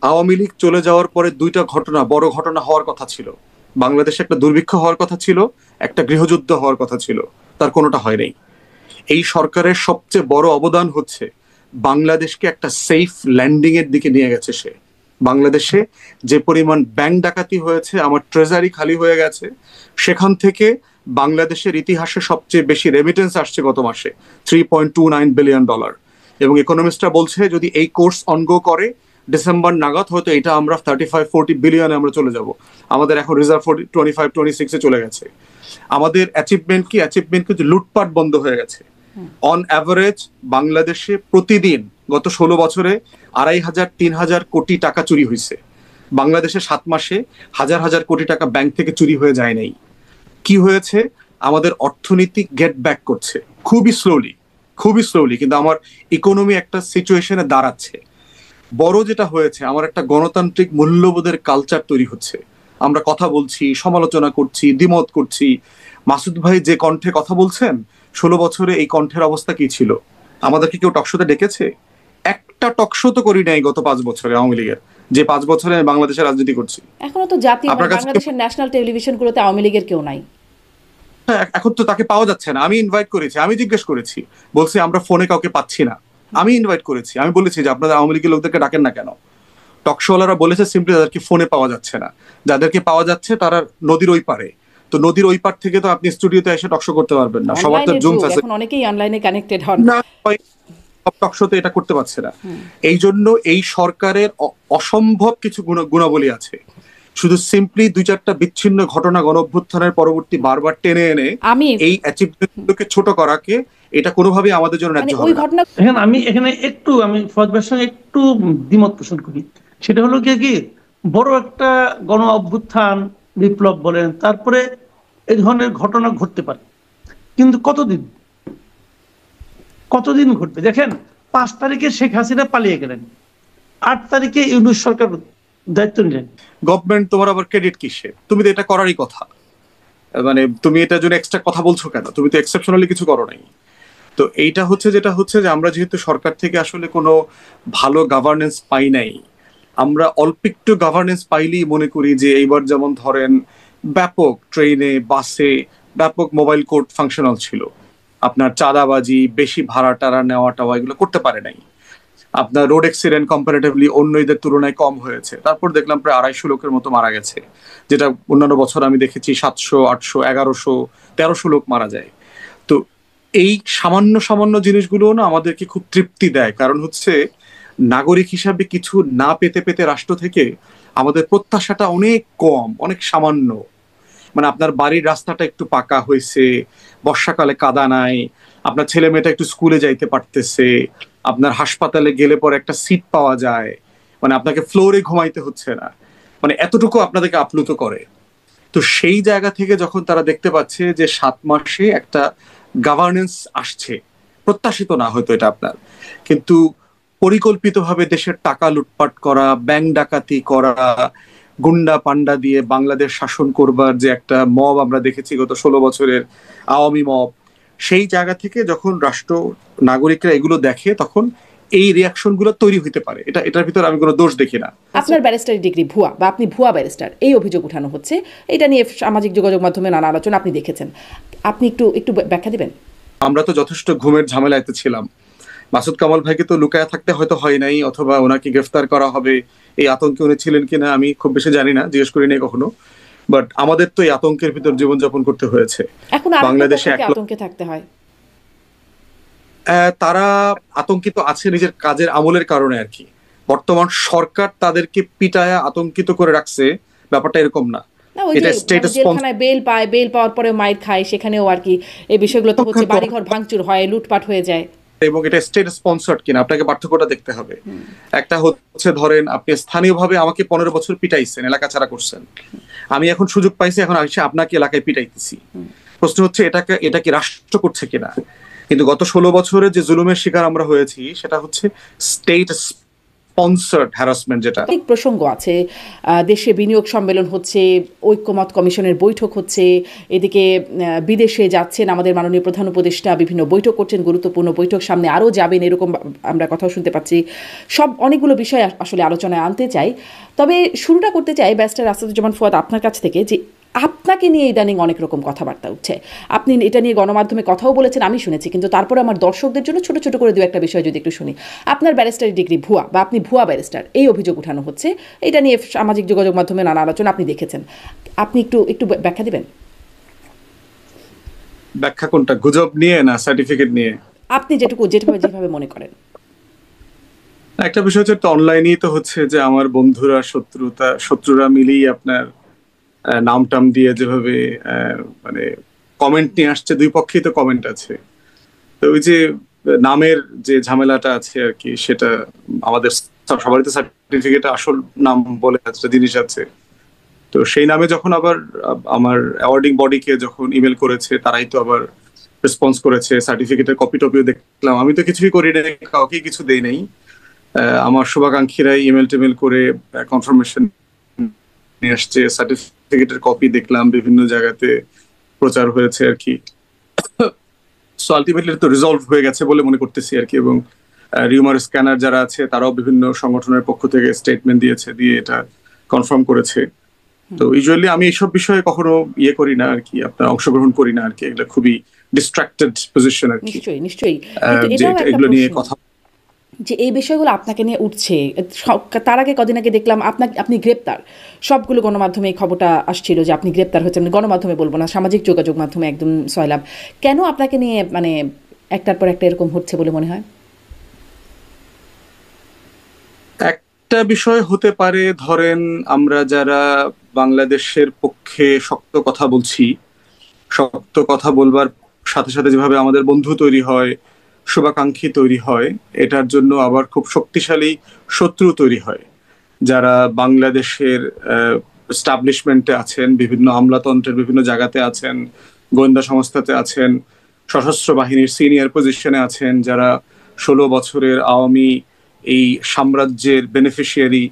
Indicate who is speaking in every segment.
Speaker 1: আওয়ামী লীগ চলে যাওয়ার পরে দুইটা ঘটনা, বড় ঘটনা হওয়ার কথা ছিল। বাংলাদেশে একটা দুর্ভিক্ষ হওয়ার কথা ছিল, একটা গৃহযুদ্ধ হওয়ার কথা ছিল, তার কোনোটা হয় নাই। এই সরকারের সবচেয়ে বড় অবদান হচ্ছে বাংলাদেশকে একটা সেফ ল্যান্ডিং এর দিকে নিয়ে গেছে সে। বাংলাদেশে যে পরিমাণ ব্যাংক ডাকাতি হয়েছে, আমার ট্রেজারি খালি হয়ে গেছে, সেখান থেকে বাংলাদেশের ইতিহাসে সবচেয়ে বেশি রেমিটেন্স আসছে গত মাসে, $3.29 বিলিয়ন। এবং ইকোনমিস্টরা বলছে যদি এই কোর্স অনগো করে ডিসেম্বর নাগাদ হয়তো এটা আমরা 35-40 বিলিয়নে আমরা চলে যাব। আমাদের এখন রিজার্ভ 25-26-এ চলে গেছে। আমাদের অ্যাচিভমেন্ট কি? অ্যাচিভমেন্ট কিন্তু লুটপাট বন্ধ হয়ে গেছে। অন অ্যাভারেজ বাংলাদেশে প্রতিদিন গত 16 বছরে 2,500-3,000 কোটি টাকা চুরি হয়েছে। বাংলাদেশে 7 মাসে হাজার হাজার কোটি টাকা ব্যাংক থেকে চুরি হয়ে যায় নাই। কি হয়েছে? আমাদের অর্থনীতি গেট ব্যাক করছে খুবই স্লোলি, খুবই স্লোলি, কিন্তু আমার ইকোনমি একটা সিচুয়েশনে দাঁড়াচ্ছে। বড় যেটা হয়েছে, আমার একটা গণতান্ত্রিক মূল্যবোধের কালচার তৈরি হচ্ছে। আমরা কথা বলছি, সমালোচনা করছি, দ্বিমত করছি। মাসুদ ভাই যে কণ্ঠে কথা বলছেন, 16 বছরে এই কণ্ঠের অবস্থা কি ছিল? আমাদেরকে কেউ টকশোতে ডেকেছে? একটা টকশো তো করি নাই গত 5 বছরে আওয়ামী লীগের, যে 5 বছরে আমি বাংলাদেশের রাজনীতি করছি।
Speaker 2: এখনো তো জাতীয়
Speaker 1: আপনার কাছে
Speaker 2: বাংলাদেশের ন্যাশনাল টেলিভিশনগুলোতে আওয়ামী লীগের কেউ নাই।
Speaker 1: এখন তো তাকে পাওয়া যাচ্ছে না। আমি ইনভাইট করেছি, আমি জিজ্ঞেস করেছি, বলছি আমরা ফোনে কাউকে পাচ্ছি না। আমি ইনভাইট করেছি, আমি বলেছি যে আপনাদের আওয়ামী লীগের লোকদেরকে ডাকেন না কেন? টকশোওয়ালারা বলেছে সিম্পলি তাদেরকে ফোনে পাওয়া যাচ্ছে না, যাদেরকে পাওয়া যাচ্ছে তারা নদীর ওই পারে। তো নদীর ওই পার থেকে তো আপনি স্টুডিওতে এসে টকশো করতে পারবেন না, সবার তো
Speaker 2: অনলাইনের
Speaker 1: জুম
Speaker 2: যুগ,
Speaker 1: ফ্যাসিলিটি
Speaker 2: এখন অনেকেই অনলাইনে কানেক্টেড হন।
Speaker 1: না, সব টকশোতে এটা করতে পারছে না। এই জন্য এই সরকারের অসম্ভব কিছু গুণাবলী আছে। শুধু সিম্পলি 2-4টা বিচ্ছিন্ন ঘটনা গণ অভ্যুত্থানের পরবর্তী বারবার টেনে এনে
Speaker 2: আমি
Speaker 1: এই অ্যাচিভমেন্টগুলোকে ছোট করাকে, এটা কোনোভাবেই আমাদের জন্য
Speaker 2: মানে
Speaker 1: ন্যায্য
Speaker 2: ওই
Speaker 1: হবে না।
Speaker 2: ঘটনা
Speaker 3: এখানে আমি ফজল ভাইয়ের সঙ্গে একটু দ্বিমত পোষণ করি। সেটা হলো কি বড় একটা গণ অভ্যুত্থান, বিপ্লব বলেন, তারপরে এই ধরনের ঘটনা ঘটতে পারে, কিন্তু কতদিন কতদিন ঘটবে? দেখেন, 5 তারিখে শেখ হাসিনা পালিয়ে গেলেন, 8 তারিখে ইউনূস সরকার দায়িত্ব নিলেন।
Speaker 1: গভর্নমেন্ট তোমার আবার ক্রেডিট কিসে? তুমি তো এটা করারই কথা। মানে তুমি এটার জন্য এক্সট্রা কথা বলছো কেন? তুমি তো এক্সেপশনালি কিছু করো নাই। তো এইটা হচ্ছে, যেটা হচ্ছে যে আমরা যেহেতু সরকার থেকে আসলে কোনো ভালো গভর্নেন্স পাই নাই, আমরা অল্প একটু গভর্নেন্স পাইলেই মনে করি যে এইবার যেমন ধরেন ব্যাপক ট্রেনে বাসে ব্যাপক মোবাইল কোর্ট ফাংশনাল ছিল, আপনার চাঁদাবাজি, বেশি ভাড়া টাড়া নেওয়া টাওয়া এগুলো করতে পারে নাই। আপনার রোড অ্যাক্সিডেন্ট কম্পারেটিভলি অন্য ঈদের তুলনায় কম হয়েছে। তারপর দেখলাম প্রায় 250 লোকের মতো মারা গেছে, যেটা অন্যান্য বছর আমি দেখেছি 700, 800, 1100, 1300 লোক মারা যায়। তো এই সামান্য সামান্য জিনিসগুলো না আমাদেরকে খুব তৃপ্তি দেয়, কারণ হচ্ছে নাগরিক হিসাবে কিছু না পেতে পেতে রাষ্ট্র থেকে আমাদের প্রত্যাশাটা অনেক কম, অনেক সামান্য। মানে আপনার বাড়ির রাস্তাটা একটু পাকা হয়েছে, বর্ষাকালে কাদা নাই, আপনার ছেলে মেয়েটা একটু স্কুলে যাইতে পারতেছে, আপনার হাসপাতালে গেলে পরে একটা সিট পাওয়া যায়, মানে আপনাকে ফ্লোরে ঘুমাইতে হচ্ছে না, মানে এতটুকু আপনাদেরকে আপ্লুত করে। তো সেই জায়গা থেকে যখন তারা দেখতে পাচ্ছে যে 7 মাসে একটা গভর্নেন্স আসছে, প্রত্যাশিত না হয়তো এটা আপনার, কিন্তু পরিকল্পিতভাবে দেশের টাকা লুটপাট করা, ব্যাংক ডাকাতি করা, গুন্ডা পান্ডা দিয়ে বাংলাদেশ শাসন করবার যে একটা মব আমরা দেখেছি গত 16 বছরের আওয়ামী মব, সেই জায়গা থেকে যখন রাষ্ট্র নাগরিকরা এগুলো দেখে তখন এই রিয়াকশন গুলো তৈরি হইতে পারে। এটার ভিতরে আমি কোনো দোষ দেখি না।
Speaker 2: আপনার ব্যারিস্টারি ডিগ্রি ভুয়া বা আপনি ভুয়া ব্যারিস্টার, এই অভিযোগ উঠানো হচ্ছে। এটা নিয়ে সামাজিক যোগাযোগ মাধ্যমে নানা আলোচনা আপনি দেখেছেন, আপনি একটু একটু ব্যাখ্যা দিবেন?
Speaker 1: আমরা তো যথেষ্ট ঘুমের ঝামেলাতে ছিলাম। মাসুদ কামাল ভাইকে তো লুকায়া থাকতে হয়তো হয় নাই, অথবা ওনাকে গ্রেফতার করা হবে এই আতঙ্কে উনি ছিলেন কিনা আমি খুব বেশি জানি না, জিজ্ঞেস করি নাই কখনো। বাট আমাদের তো এই আতঙ্কের ভিতর জীবনযাপন করতে হয়েছে।
Speaker 2: এখন
Speaker 1: বাংলাদেশে
Speaker 2: আতঙ্কে থাকতে হয়।
Speaker 1: তারা আতঙ্কিত আছে নিজের কাজের আমলের কারণে আর কি। বর্তমান সরকার তাদেরকে পিটায়া আতঙ্কিত করে রাখছে, ব্যাপারটা এরকম না।
Speaker 2: না, ওই যে জেলখানায় বেল পায়, বেল পাওয়ার পরে মাইর খায়, সেখানেও আর কি এই বিষয়গুলো তো হচ্ছে, বাড়িঘর ভাঙচুর হয়, লুটপাট হয়ে যায়।
Speaker 1: এবং এটা স্টেট স্পন্সর্ড কিনা আপনাকে পার্থক্যটা দেখতে হবে। একটা হচ্ছে ধরেন আপনি স্থানীয়ভাবে আমাকে 15 বছর পিটাইছেন, এলাকা ছাড়া করছেন, আমি এখন সুযোগ পাইছি, এখন এসে আপনাকে এলাকায় পিটাইতেছি। প্রশ্ন হচ্ছে এটা কি রাষ্ট্র করছে কিনা? কিন্তু গত 16 বছরে যে জুলুমের শিকার আমরা হয়েছি সেটা হচ্ছে স্টেট স্পন্সর্ড হ্যারাসমেন্ট যেটা।
Speaker 2: অনেক প্রসঙ্গ আছে, দেশে বিনিয়োগ সম্মেলন হচ্ছে, ঐক্যমত কমিশনের বৈঠক হচ্ছে, এদিকে বিদেশে যাচ্ছেন আমাদের মাননীয় প্রধান উপদেষ্টা, বিভিন্ন বৈঠক করছেন, গুরুত্বপূর্ণ বৈঠক, সামনে আরও যাবেন, এরকম আমরা কথাও শুনতে পাচ্ছি। সব অনেকগুলো বিষয় আসলে আলোচনায় আনতে চাই। তবে শুরুটা করতে চাই ব্যারিস্টার আসাদুজ্জামান ফুয়াদ আপনার কাছ থেকে, যে আপনাকে নিয়ে ইদানিং অনেক রকম কথাবার্তা উঠছে। আপনি এটা নিয়ে গণমাধ্যমে কথাও বলেছেন, আমি শুনেছি, কিন্তু তারপরে আমার দর্শকদের জন্য ছোট ছোট করে দু একটা বিষয় যদি একটু শুনি। আপনার ব্যারিস্টারি ডিগ্রি ভুয়া, বা আপনি ভুয়া ব্যারিস্টার, এই অভিযোগ উঠানো হচ্ছে। এটা নিয়ে সামাজিক যোগাযোগ মাধ্যমে নানা আলোচনা আপনি দেখেছেন, আপনি একটু একটু ব্যাখ্যা দিবেন?
Speaker 1: ব্যাখ্যা কোনটা, গুজব নিয়ে না সার্টিফিকেট নিয়ে?
Speaker 2: আপনি যেভাবে মনে করেন।
Speaker 1: একটা বিষয় হচ্ছে, অনলাইনেই তো হচ্ছে যে আমার বন্ধুরা শত্রুরা মিলেই আপনার নাম টাম দিয়ে যেভাবে মানে কমেন্ট নিয়ে আসছে, দুই পক্ষেই তো কমেন্ট আছে। তো ওই যে নামের যে ঝামেলাটা আছে আর কি, সেটা আমাদের সবারই তো সার্টিফিকেট আসল নাম বলে একটা জিনিস আছে। তো সেই নামে যখন আবার আমার অ্যাওয়ার্ডিং বডিকে যখন ইমেল করেছে, তারাই তো আবার রেসপন্স করেছে, সার্টিফিকেটের কপি টপিও দেখলাম। আমি তো কিছুই করি নাই, কাউকে কিছু দেই নাই। আমার শুভাকাঙ্ক্ষীরাই ইমেল টেমেল করে কনফার্মেশন নিয়ে আসছে, সার্টিফিকেটের কপি দেখলাম বিভিন্ন জায়গাতে প্রচার হয়েছে আর কি। সো আলটিমেটলি তো রিজলভ হয়ে গেছে বলে মনে করতেছি আর কি। এবং রিউমার স্ক্যানার যারা আছে তারাও বিভিন্ন সংগঠনের পক্ষ থেকে স্টেটমেন্ট দিয়েছে, দিয়ে এটা কনফার্ম করেছে। তো ইউজুয়ালি আমি এইসব বিষয়ে কখনো ইয়ে করি না আর কি, আপনার অংশগ্রহণ করি না আর কি। এগুলো খুবই ডিস্ট্রাক্টেড পজিশন আর কি।
Speaker 2: নিশ্চয়ই নিশ্চয়ই, কিন্তু এটাও একটা
Speaker 1: এগুলো নিয়ে
Speaker 2: প্রশ্ন
Speaker 1: কথা,
Speaker 2: যে এই বিষয়গুলো আপনাকে নিয়ে উঠছে। তার আগে কদিন আগে দেখলাম আপনি গ্রেপ্তার, সবগুলো গণমাধ্যমে এই খবরটা আসছিল যে আপনি গ্রেপ্তার হচ্ছেন। গণমাধ্যমে বলবো না, সামাজিক যোগাযোগ মাধ্যমে একদম সয়লাভ। কেন আপনাকে নিয়ে মানে একটার পর একটা এরকম হচ্ছে বলে মনে হয়?
Speaker 1: একটা বিষয় হতে পারে, ধরেন আমরা যারা বাংলাদেশের পক্ষে শক্ত কথা বলছি, শক্ত কথা বলবার সাথে সাথে যেভাবে আমাদের বন্ধু তৈরি হয়, শুভাকাঙ্ক্ষী তৈরি হয়, এটার জন্য আবার খুব শক্তিশালী শত্রু তৈরি হয়, যারা বাংলাদেশের এস্টাবলিশমেন্টে আছেন, বিভিন্ন আমলাতন্ত্রের বিভিন্ন জায়গাতে আছেন, গোয়েন্দা সংস্থাতে আছেন, সশস্ত্র বাহিনীর সিনিয়র পজিশনে আছেন, যারা 16 বছরের আওয়ামী এই সাম্রাজ্যের বেনিফিশিয়ারি।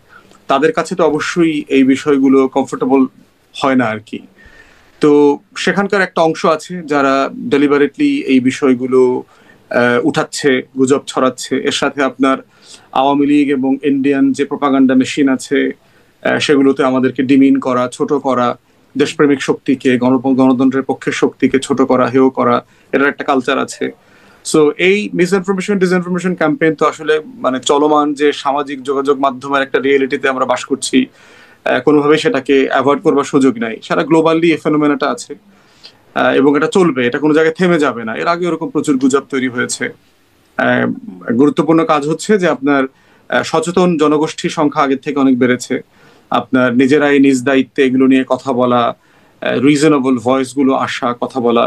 Speaker 1: তাদের কাছে তো অবশ্যই এই বিষয়গুলো কমফোর্টেবল হয় না আর কি। তো সেখানকার একটা অংশ আছে যারা ডেলিবারেটলি এই বিষয়গুলো উঠাচ্ছে, গুজব ছড়াচ্ছে। এর সাথে আপনার আওয়ামী লীগ এবং ইন্ডিয়ান যে প্রোপাগান্ডা মেশিন আছে, সেগুলোতে আমাদেরকে ডিমিন করা, ছোট করা, দেশপ্রেমিক শক্তিকে, গণতন্ত্রের পক্ষের শক্তিকে ছোট করা, হেয় করা, এটার একটা কালচার আছে। সো এই মিসইনফরমেশন ডিসইনফরমেশন ক্যাম্পেইন তো আসলে মানে চলমান যে সামাজিক যোগাযোগ মাধ্যমের একটা রিয়েলিটিতে আমরা বাস করছি, কোনোভাবেই সেটাকে অ্যাভয়েড করবার সুযোগ নাই। সারা গ্লোবালি এই ফেনোমেনাটা আছে, এবং এটা চলবে, এটা কোনো জায়গায় থেমে যাবে না। এর আগে এরকম প্রচুর গুজব তৈরি হয়েছে। গুরুত্বপূর্ণ কাজ হচ্ছে যে আপনার সচেতন জনগোষ্ঠীর সংখ্যা আগের থেকে অনেক বেড়েছে। আপনার নিজেরাই নিজ দায়িত্বে এগুলো নিয়ে কথা বলা, রিজনেবল ভয়েস গুলো আসা, কথা বলা।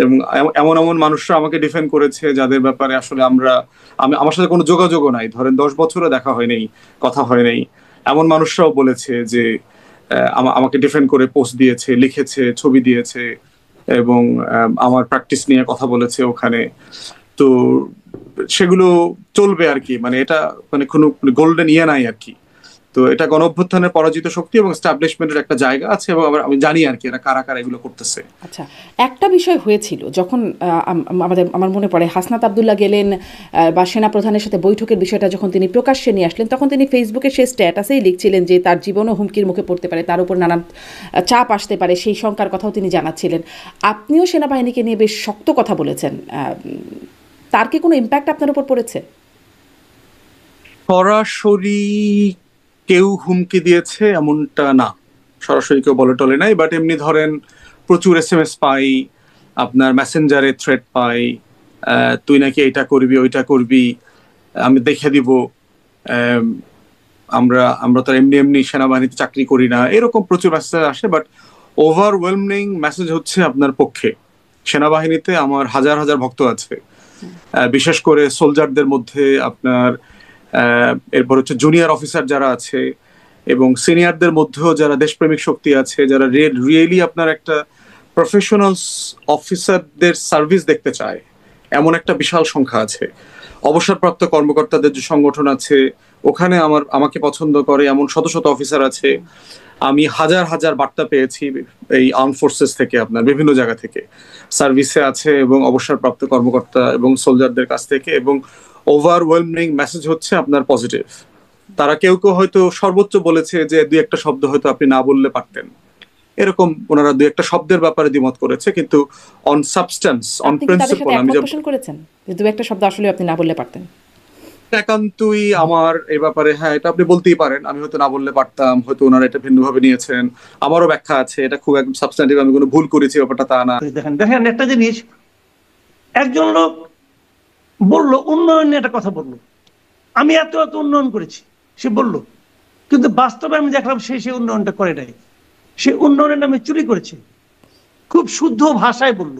Speaker 1: এবং এমন এমন মানুষরা আমাকে ডিফেন্ড করেছে যাদের ব্যাপারে আসলে আমার সাথে কোনো যোগাযোগও নাই, ধরেন 10 বছরও দেখা হয় নাই, কথা হয় নাই। এমন মানুষরাও বলেছে যে আমাকে ডিফেন্ড করে পোস্ট দিয়েছে, লিখেছে, ছবি দিয়েছে, এবং আমার প্র্যাকটিস নিয়ে কথা বলেছে ওখানে। তো সেগুলো চলবে আর কি। মানে এটা মানে কোনো গোল্ডেন ইয়ে নাই আর কি। তো এটা গণ অভ্যুত্থানের পরাজিত শক্তি এবং এস্টাবলিশমেন্টের একটা জায়গা আছে, এবং আমি জানি আর কি এরা কারা কারা এগুলো করতেছে।
Speaker 2: আচ্ছা, একটা বিষয় হয়েছিল যখন আমার মনে পড়ে হাসনাত আবদুল্লাহ গেলেন বা সেনা প্রধানের সাথে বৈঠকের বিষয়টা যখন তিনি প্রকাশ্যে নিয়ে আসলেন, তখন তিনি ফেসবুকে সেই স্ট্যাটাসেই লিখছিলেন যে তার জীবনও হুমকির মুখে পড়তে পারে, তার উপর নানান চাপ আসতে পারে, সেই শঙ্কার কথাও তিনি জানাচ্ছিলেন। আপনিও সেনাবাহিনীকে নিয়ে বেশ শক্ত কথা বলেছেন। তার কি কোনো ইম্প্যাক্ট আপনার উপর পড়েছে?
Speaker 1: সরাসরি কেউ হুমকি দিয়েছে এমনটা না, সরাসরি কেউ বলে টলে নাই। বাট এমনি ধরেন প্রচুর SMS পাই, আপনার মেসেঞ্জারে থ্রেট পাই, তুই নাকি এটা করবি, ওইটা করবি, আমি দেখে দিব, আমরা তো এমনি এমনি সেনাবাহিনীতে চাকরি করি না, এরকম প্রচুর মেসেজ আসে। বাট ওভারওয়েলমিং মেসেজ হচ্ছে আপনার পক্ষে। সেনাবাহিনীতে আমার হাজার হাজার ভক্ত আছে, বিশেষ করে সোলজারদের মধ্যে আপনার, এরপর হচ্ছে জুনিয়র অফিসার যারা আছে, এবং সিনিয়রদের মধ্যেও যারা দেশপ্রেমিক শক্তি আছে, যারা রিয়েলি আপনার একটা প্রফেশনাল অফিসারদের সার্ভিস দেখতে চায়, এমন একটা বিশাল সংখ্যা আছে। অবসরপ্রাপ্ত কর্মকর্তাদের যে সংগঠন আছে, ওখানে আমাকে পছন্দ করে এমন শত শত অফিসার আছে। আমি হাজার হাজার বার্তা পেয়েছি এই আর্ম ফোর্সেস থেকে, আপনার বিভিন্ন জায়গা থেকে সার্ভিসে আছে এবং অবসরপ্রাপ্ত কর্মকর্তা এবং সোলজারদের কাছ থেকে, এবং ওভারওয়েলমিং মেসেজ হচ্ছে আপনার পজিটিভ। তারা কেউ কেউ হয়তো সর্বোচ্চ বলেছে যে দুই একটা শব্দ হয়তো আপনি না বললে পারতেন, এরকম ওনারা দুই একটা শব্দের ব্যাপারে দ্বিমত করেছে, কিন্তু অন সাবস্টেন্স, অন
Speaker 2: আপনি কি তাদের সাথে
Speaker 1: প্রিন্সিপল আমি
Speaker 2: একমত পোষণ করেছেন যে দু একটা শব্দ আসলে আপনি না বললে পারতেন?
Speaker 1: একান্তই আমার এই ব্যাপারে, হ্যাঁ এটা আপনি বলতেই পারেন, আমি হয়তো না বললে পারতাম, হয়তো ওনারা এটা ভিন্নভাবে নিয়েছেন, আমারও ব্যাখ্যা আছে, এটা খুব একদম সাবস্ট্যান্টিভ, আমি কোনো ভুল করেছি ব্যাপারটা তা না।
Speaker 3: দেখেন দেখেন একটা জিনিস, একজন লোক বললো উন্নয়ন নিয়ে একটা কথা বললো, আমি এত এত উন্নয়ন করেছি সে বলল, কিন্তু বাস্তবে আমি দেখলাম সে উন্নয়নটা করে নাই, সে উন্নয়নের নামে চুরি করেছে। খুব শুদ্ধ ভাষায় বলল।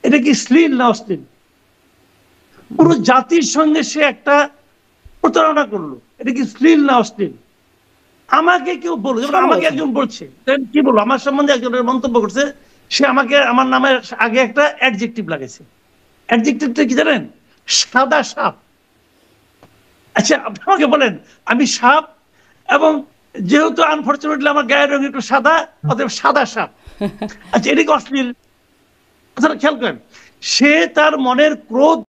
Speaker 3: এটা কি শ্লীল না অশ্লীল? পুরো জাতির সঙ্গে সে একটা প্রতারণা করলো, এটা কি শ্লীল না অশ্লীল? আমাকে কেউ বললো, যেমন আমাকে একজন বলছে, কি বললো আমার সম্বন্ধে একজনের মন্তব্য করছে, সে আমাকে আমার নামের আগে একটা অ্যাডজেক্টিভ লাগাইছে। অ্যাডজেক্টিভটা কি জানেন? সাদা সাপ। আচ্ছা আপনি আমাকে বলেন আমি সাপ, এবং যেহেতু আনফরচুনেটলি আমার গায়ের রঙ একটু সাদা, অতএব সাদা সাপ। আচ্ছা এটা কি অশ্লীল? খেয়াল করেন, সে তার মনের ক্রোধ